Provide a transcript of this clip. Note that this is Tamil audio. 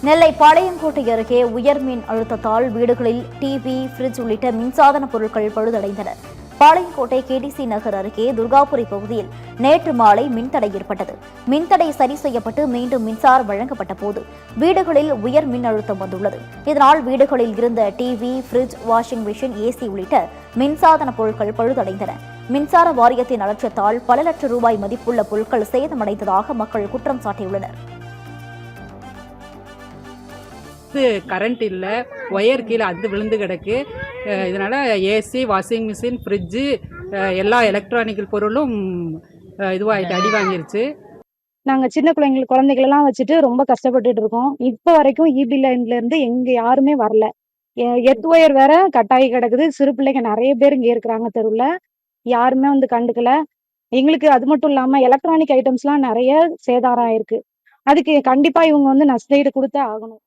நெல்லை பாளையங்கோட்டை அருகே உயர் மின் அழுத்தத்தால் வீடுகளில் டிவி, பிரிட்ஜ் உள்ளிட்ட மின்சாதன பொருட்கள் பழுதடைந்தன. பாளையங்கோட்டை கேடிசி நகர் அருகே துர்காபுரி பகுதியில் நேற்று மாலை மின்தடை ஏற்பட்டது. மின்தடை சரி செய்யப்பட்டு மீண்டும் மின்சாரம் வழங்கப்பட்ட போது வீடுகளில் உயர் மின் அழுத்தம் வந்துள்ளது. இதனால் வீடுகளில் இருந்த TV, fridge, washing machine, AC உள்ளிட்ட மின்சாதன பொருட்கள் பழுதடைந்தன. மின்சார வாரியத்தின் அலட்சியத்தால் பல லட்சம் ரூபாய் மதிப்புள்ள பொருட்கள் சேதமடைந்ததாக மக்கள் குற்றம் சாட்டியுள்ளனர். கரண்ட் இல்லை, ஒயர் கீழே அது விழுந்து கிடக்கு. இதனால் ஏசி, வாஷிங் மிஷின், ஃப்ரிட்ஜு எல்லா எலக்ட்ரானிக்கல் பொருளும் இதுவாகிட்டு அடி வாங்கிருச்சு. நாங்கள் சின்ன குழந்தைகளெல்லாம் வச்சுட்டு ரொம்ப கஷ்டப்பட்டுட்டு இருக்கோம். இப்போ வரைக்கும் இபி லைன்லேருந்து எங்கே யாருமே வரல. எர்த் ஒயர் வேற கட்டாயி கிடக்குது. சிறு பிள்ளைங்க நிறைய பேர் இங்கே இருக்கிறாங்க தெருவில். யாருமே வந்து கண்டுக்கல. எங்களுக்கு அது மட்டும் இல்லாமல் எலக்ட்ரானிக் ஐட்டம்ஸ்லாம் நிறைய சேதாரம் ஆயிருக்கு. அதுக்கு கண்டிப்பாக இவங்க வந்து நஷ்டஈடு கொடுத்தே ஆகணும்.